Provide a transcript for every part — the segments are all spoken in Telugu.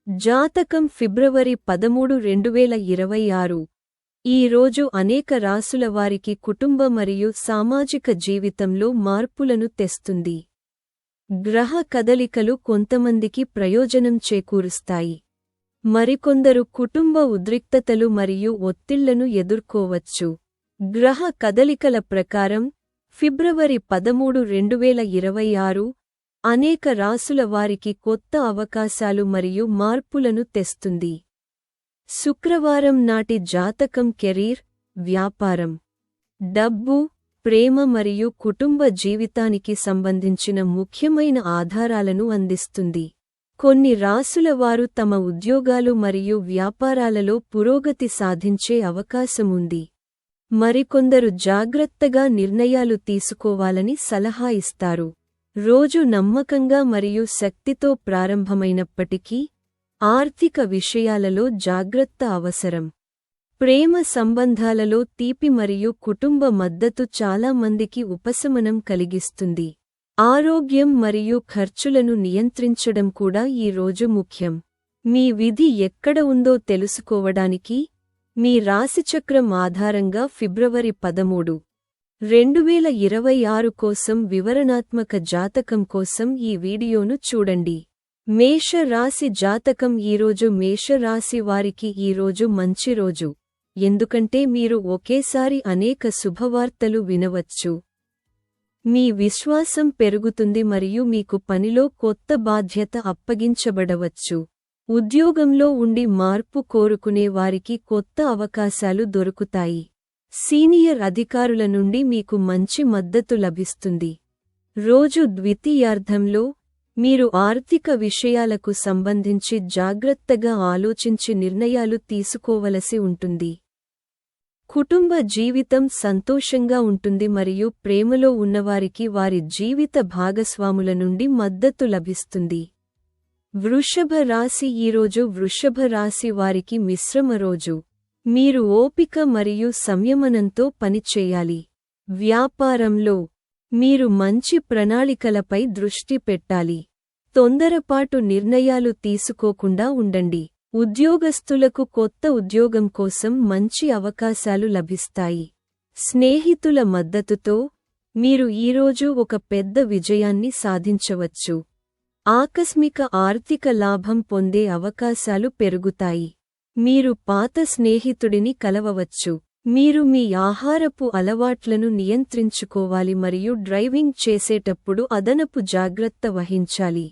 జాతకం ఫిబ్రవరి 13, 2026. ఈ రోజు అనేక రాసుల వారికి కుటుంబ మరియు సామాజిక జీవితంలో మార్పులను తెస్తుంది. గ్రహ కదలికలు కొంతమందికి ప్రయోజనం చేకూరుస్తాయి. మరికొందరు కుటుంబ ఉద్రిక్తతలు మరియు ఒత్తిళ్లను ఎదుర్కోవచ్చు. గ్రహ కదలికల ప్రకారం ఫిబ్రవరి 13, 2026 అనేక రాసుల వారికి కొత్త అవకాశాలు మరియు మార్పులను తెస్తుంది. శుక్రవారం నాటి జాతకం కెరీర్, వ్యాపారం, డబ్బు, ప్రేమ మరియు కుటుంబ జీవితానికి సంబంధించిన ముఖ్యమైన ఆధారాలను అందిస్తుంది. కొన్ని రాసుల వారు తమ ఉద్యోగాలు మరియు వ్యాపారాలలో పురోగతి సాధించే అవకాశముంది. మరికొందరు జాగ్రత్తగా నిర్ణయాలు తీసుకోవాలని సలహా ఇస్తారు. రోజు నమ్మకంగా మరియు శక్తితో ప్రారంభమైనప్పటికీ ఆర్థిక విషయాలలో జాగ్రత్త అవసరం. ప్రేమ సంబంధాలలో తీపి మరియు కుటుంబ మద్దతు చాలా మందికి ఉపశమనం కలిగిస్తుంది. ఆరోగ్యం మరియు ఖర్చులను నియంత్రించడం కూడా ఈ రోజు ముఖ్యం. మీ విధి ఎక్కడ ఉందో తెలుసుకోవడానికి మీ రాశిచక్రం ఆధారంగా ఫిబ్రవరి 13, 2026 కోసం వివరణాత్మక జాతకం కోసం ఈ వీడియోను చూడండి. మేష రాశి జాతకం ఈరోజు మేష రాశి వారికి ఈరోజు మంచి రోజు, ఎందుకంటే మీరు ఒకేసారి అనేక శుభవార్తలు వినవచ్చు. మీ విశ్వాసం పెరుగుతుంది మరియు మీకు పనిలో కొత్త బాధ్యత అప్పగించబడవచ్చు. ఉద్యోగంలో ఉండి మార్పు కోరుకునే వారికి కొత్త అవకాశాలు దొరుకుతాయి. సీనియర్ అధికారుల నుండి మీకు మంచి మద్దతు లభిస్తుంది. రోజు ద్వితీయార్ధంలో మీరు ఆర్థిక విషయాలకు సంబంధించి జాగ్రత్తగా ఆలోచించి నిర్ణయాలు తీసుకోవలసి ఉంటుంది. కుటుంబ జీవితం సంతోషంగా ఉంటుంది మరియు ప్రేమలో ఉన్నవారికి వారి జీవిత భాగస్వాముల నుండి మద్దతు లభిస్తుంది. వృషభ రాశి ఈరోజు వృషభ రాశి వారికి మిశ్రమ రోజు. మీరు ఓపిక మరియు సంయమనంతో పనిచేయాలి. వ్యాపారంలో మీరు మంచి ప్రణాళికలపై దృష్టి పెట్టాలి. తొందరపాటు నిర్ణయాలు తీసుకోకుండా ఉండండి. ఉద్యోగస్తులకు కొత్త ఉద్యోగం కోసం మంచి అవకాశాలు లభిస్తాయి. స్నేహితుల మద్దతుతో మీరు ఈరోజు ఒక పెద్ద విజయాన్ని సాధించవచ్చు. ఆకస్మిక ఆర్థిక లాభం పొందే అవకాశాలు పెరుగుతాయి. మీరు పాత స్నేహితుడిని కలవవచ్చు. మీరు మీ ఆహారపు అలవాట్లను నియంత్రించుకోవాలి మరియు డ్రైవింగ్ చేసేటప్పుడు అదనపు జాగ్రత్త వహించాలి.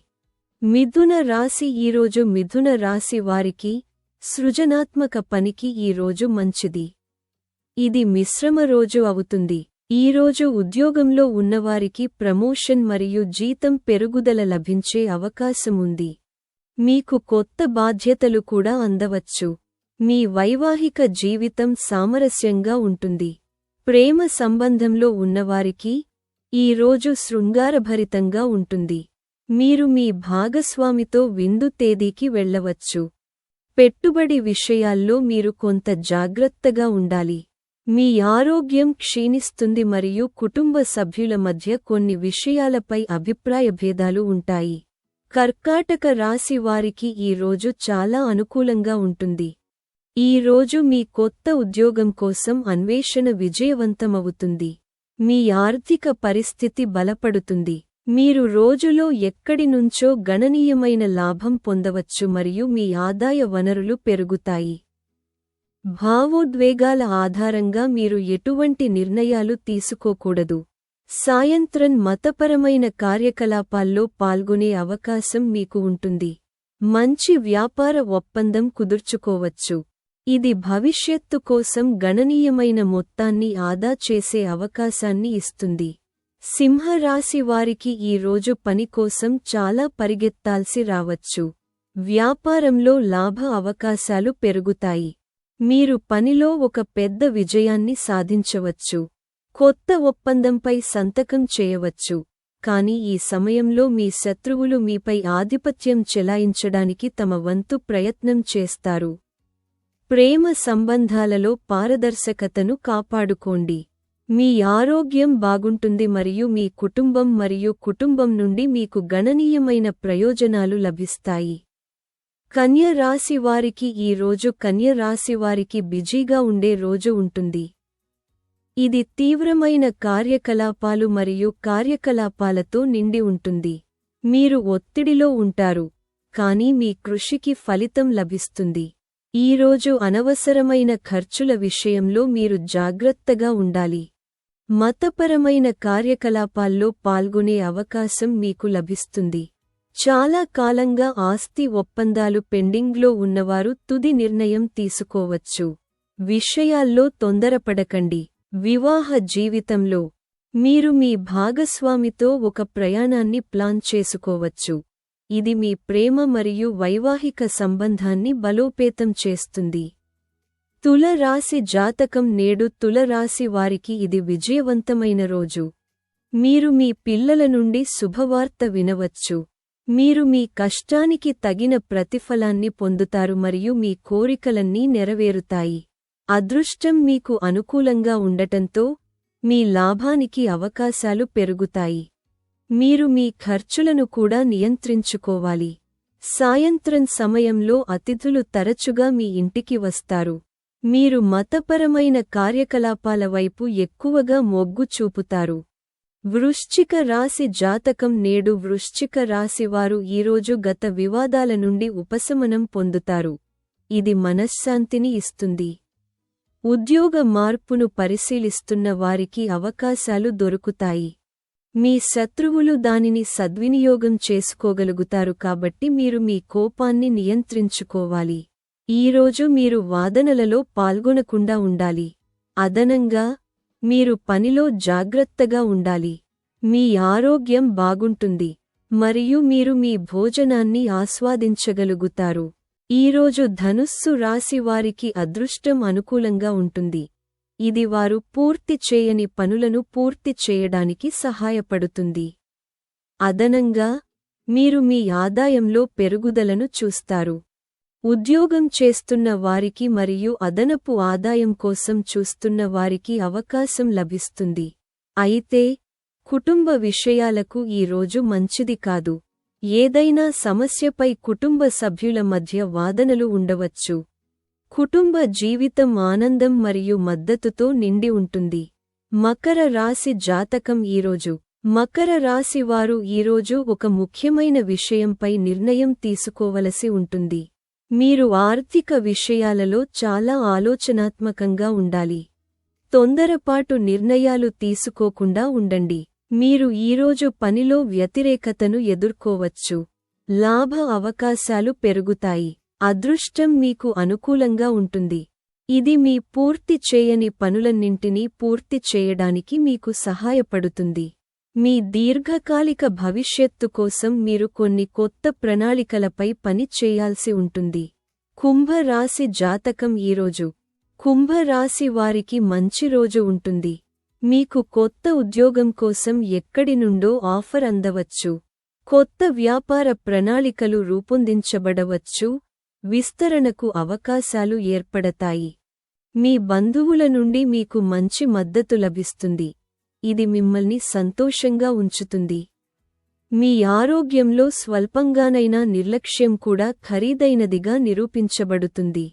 మిథున రాశి ఈరోజు మిథున రాశి వారికి సృజనాత్మక పనికి ఈ రోజు మంచిది. ఇది మిశ్రమ రోజు అవుతుంది. ఈరోజు ఉద్యోగంలో ఉన్నవారికి ప్రమోషన్ మరియు జీతం పెరుగుదల లభించే అవకాశముంది. మీకు కొత్త బాధ్యతలు కూడా అందవచ్చు. మీ వైవాహిక జీవితం సామరస్యంగా ఉంటుంది. ప్రేమ సంబంధంలో ఉన్నవారికి ఈ రోజు శృంగారభరితంగా ఉంటుంది. మీరు మీ భాగస్వామితో విందు తేదీకి వెళ్ళవచ్చు. పెట్టుబడి విషయాల్లో మీరు కొంత జాగ్రత్తగా ఉండాలి. మీ ఆరోగ్యం క్షీణిస్తుంది మరియు కుటుంబ సభ్యుల మధ్య కొన్ని విషయాలపై అభిప్రాయ భేదాలు ఉంటాయి. కర్కాటక రాశి వారికి ఈ రోజు చాలా అనుకూలంగా ఉంటుంది. ఈ రోజు మీ కొత్త ఉద్యోగం కోసం అన్వేషణ విజయవంతమవుతుంది. మీ ఆర్థిక పరిస్థితి బలపడుతుంది. మీరు రోజులో ఎక్కడి నుంచో గణనీయమైన లాభం పొందవచ్చు మరియు మీ ఆదాయ వనరులు పెరుగుతాయి. భావోద్వేగాల ఆధారంగా మీరు ఎటువంటి నిర్ణయాలు తీసుకోకూడదు. సాయంత్రం మతపరమైన కార్యకలాపాల్లో పాల్గొనే అవకాశం మీకు ఉంటుంది. మంచి వ్యాపార ఒప్పందం కుదుర్చుకోవచ్చు. ఇది భవిష్యత్తు కోసం గణనీయమైన మొత్తాన్ని ఆదా చేసే అవకాశాన్ని ఇస్తుంది. సింహరాశి వారికి ఈ రోజు పని కోసం చాలా పరిగెత్తాల్సి రావచ్చు. వ్యాపారంలో లాభ అవకాశాలు పెరుగుతాయి. మీరు పనిలో ఒక పెద్ద విజయాన్ని సాధించవచ్చు. కొత్త ఒప్పందంపై సంతకం చేయవచ్చు. కానీ ఈ సమయంలో మీ శత్రువులు మీపై ఆధిపత్యం చెలాయించడానికి తమ వంతు ప్రయత్నం చేస్తారు. ప్రేమ సంబంధాలలో పారదర్శకతను కాపాడుకోండి. మీ ఆరోగ్యం బాగుంటుంది మరియు మీ కుటుంబం నుండి మీకు గణనీయమైన ప్రయోజనాలు లభిస్తాయి. కన్య రాశి వారికి ఈ రోజు కన్య రాశి వారికి బిజీగా ఉండే రోజు ఉంటుంది. ఇది తీవ్రమైన కార్యకలాపాలు మరియు కార్యకలాపాలతో నిండి ఉంటుంది. మీరు ఒత్తిడిలో ఉంటారు, కానీ మీ కృషికి ఫలితం లభిస్తుంది. ఈరోజు అనవసరమైన ఖర్చుల విషయంలో మీరు జాగ్రత్తగా ఉండాలి. మతపరమైన కార్యకలాపాల్లో పాల్గొనే అవకాశం మీకు లభిస్తుంది. చాలా కాలంగా ఆస్తి ఒప్పందాలు పెండింగ్లో ఉన్నవారు తుది నిర్ణయం తీసుకోవచ్చు. విషయాల్లో తొందరపడకండి. వివాహ జీవితంలో మీరు మీ భాగస్వామితో ఒక ప్రయాణాన్ని ప్లాన్ చేసుకోవచ్చు. ఇది మీ ప్రేమ మరియు వైవాహిక సంబంధాన్ని బలోపేతం చేస్తుంది. తుల రాశి జాతకం నేడు తుల రాశి వారికి ఇది విజయవంతమైన రోజు. మీరు మీ పిల్లల నుండి శుభవార్త వినవచ్చు. మీరు మీ కష్టానికి తగిన ప్రతిఫలాన్ని పొందుతారు మరియు మీ కోరికలన్నీ నెరవేరుతాయి. అదృష్టం మీకు అనుకూలంగా ఉండటంతో మీ లాభానికి అవకాశాలు పెరుగుతాయి. మీరు మీ ఖర్చులను కూడా నియంత్రించుకోవాలి. సాయంత్రం సమయంలో అతిథులు తరచుగా మీ ఇంటికి వస్తారు. మీరు మతపరమైన కార్యకలాపాల వైపు ఎక్కువగా మొగ్గు చూపుతారు. వృశ్చిక రాశి జాతకం నేడు వృశ్చిక రాశివారు ఈరోజు గత వివాదాల నుండి ఉపశమనం పొందుతారు. ఇది మనశ్శాంతిని ఇస్తుంది. ఉద్యోగ మార్పును పరిశీలిస్తున్న వారికి అవకాశాలు దొరుకుతాయి. మీ శత్రువులు దానిని సద్వినియోగం చేసుకోగలుగుతారు కాబట్టి మీరు మీ కోపాన్ని నియంత్రించుకోవాలి. ఈరోజు మీరు వాదనలలో పాల్గొనకుండా ఉండాలి. అదనంగా మీరు పనిలో జాగ్రత్తగా ఉండాలి. మీ ఆరోగ్యం బాగుంటుంది మరియు మీరు మీ భోజనాన్ని ఆస్వాదించగలుగుతారు. ఈరోజు ధనుస్సు రాశి వారికి అదృష్టం అనుకూలంగా ఉంటుంది. ఇది వారు పూర్తి చేయని పనులను పూర్తి చేయడానికి సహాయపడుతుంది. అదనంగా మీరు మీ ఆదాయంలో పెరుగుదలను చూస్తారు. ఉద్యోగం చేస్తున్న వారికి మరియు అదనపు ఆదాయం కోసం చూస్తున్న వారికి అవకాశం లభిస్తుంది. అయితే కుటుంబ విషయాలకు ఈ రోజు మంచిది కాదు. ఏదైనా సమస్యపై కుటుంబ సభ్యుల మధ్య వాదనలు ఉండవచ్చు. కుటుంబ జీవితం ఆనందం మరియు మద్దతుతో నిండి ఉంటుంది. మకర రాశి జాతకం ఈరోజు మకర రాశి వారు ఈరోజు ఒక ముఖ్యమైన విషయంపై నిర్ణయం తీసుకోవలసి ఉంటుంది. మీరు ఆర్థిక విషయాలలో చాలా ఆలోచనాత్మకంగా ఉండాలి. తొందరపాటు నిర్ణయాలు తీసుకోకుండా ఉండండి. మీరు ఈరోజు పనిలో వ్యతిరేకతను ఎదుర్కోవచ్చు. లాభ అవకాశాలు పెరుగుతాయి. అదృష్టం మీకు అనుకూలంగా ఉంటుంది. ఇది మీ పూర్తి చేయని పనులన్నింటినీ పూర్తి చేయడానికి మీకు సహాయపడుతుంది. మీ దీర్ఘకాలిక భవిష్యత్తు కోసం మీరు కొన్ని కొత్త ప్రణాళికలపై పని చేయాల్సి ఉంటుంది. కుంభ రాశి జాతకం ఈరోజు కుంభ రాశి వారికి మంచి రోజు ఉంటుంది. మీకు కొత్త ఉద్యోగం కోసం ఎక్కడి నుండో ఆఫర్ అందవచ్చు. కొత్త వ్యాపార ప్రణాళికలు రూపొందించబడవచ్చు. విస్తరణకు అవకాశాలు ఏర్పడతాయి. మీ బంధువుల నుండి మీకు మంచి మద్దతు లభిస్తుంది. ఇది మిమ్మల్ని సంతోషంగా ఉంచుతుంది. మీ ఆరోగ్యంలో స్వల్పంగానైనా నిర్లక్ష్యం కూడా ఖరీదైనదిగా నిరూపించబడుతుంది.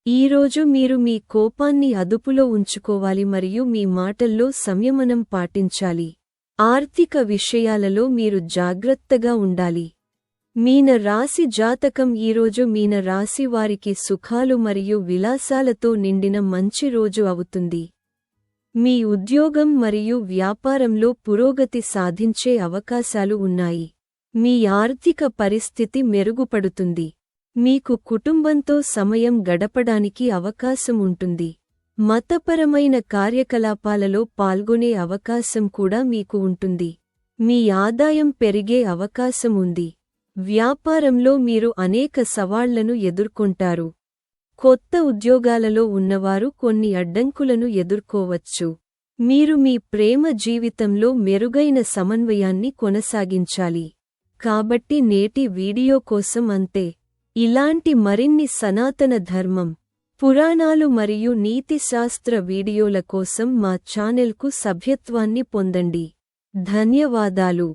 ఈరోజు మీరు మీ కోపాన్ని అదుపులో ఉంచుకోవాలి మరియు మీ మాటల్లో సంయమనం పాటించాలి. ఆర్థిక విషయాలలో మీరు జాగ్రత్తగా ఉండాలి. మీన రాశి జాతకం ఈరోజు మీన రాశి వారికి సుఖాలు మరియు విలాసాలతో నిండిన మంచి రోజు అవుతుంది. మీ ఉద్యోగం మరియు వ్యాపారంలో పురోగతి సాధించే అవకాశాలు ఉన్నాయి. మీ ఆర్థిక పరిస్థితి మెరుగుపడుతుంది. మీకు కుటుంబంతో సమయం గడపడానికి అవకాశం ఉంటుంది. మతపరమైన కార్యకలాపాలలో పాల్గొనే అవకాశం కూడా మీకు ఉంటుంది. మీ ఆదాయం పెరిగే అవకాశం ఉంది. వ్యాపారంలో మీరు అనేక సవాళ్లను ఎదుర్కొంటారు. కొత్త ఉద్యోగాలలో ఉన్నవారు కొన్ని అడ్డంకులను ఎదుర్కోవచ్చు. మీరు మీ ప్రేమ జీవితంలో మెరుగైన సమన్వయాన్ని కొనసాగించాలి. కాబట్టి నేటి వీడియో కోసం అంతే. ఇలాంటి మరిన్ని సనాతన ధర్మం, పురాణాలు మరియు నీతిశాస్త్ర వీడియోల కోసం మా ఛానెల్కు సభ్యత్వాన్ని పొందండి. ధన్యవాదాలు.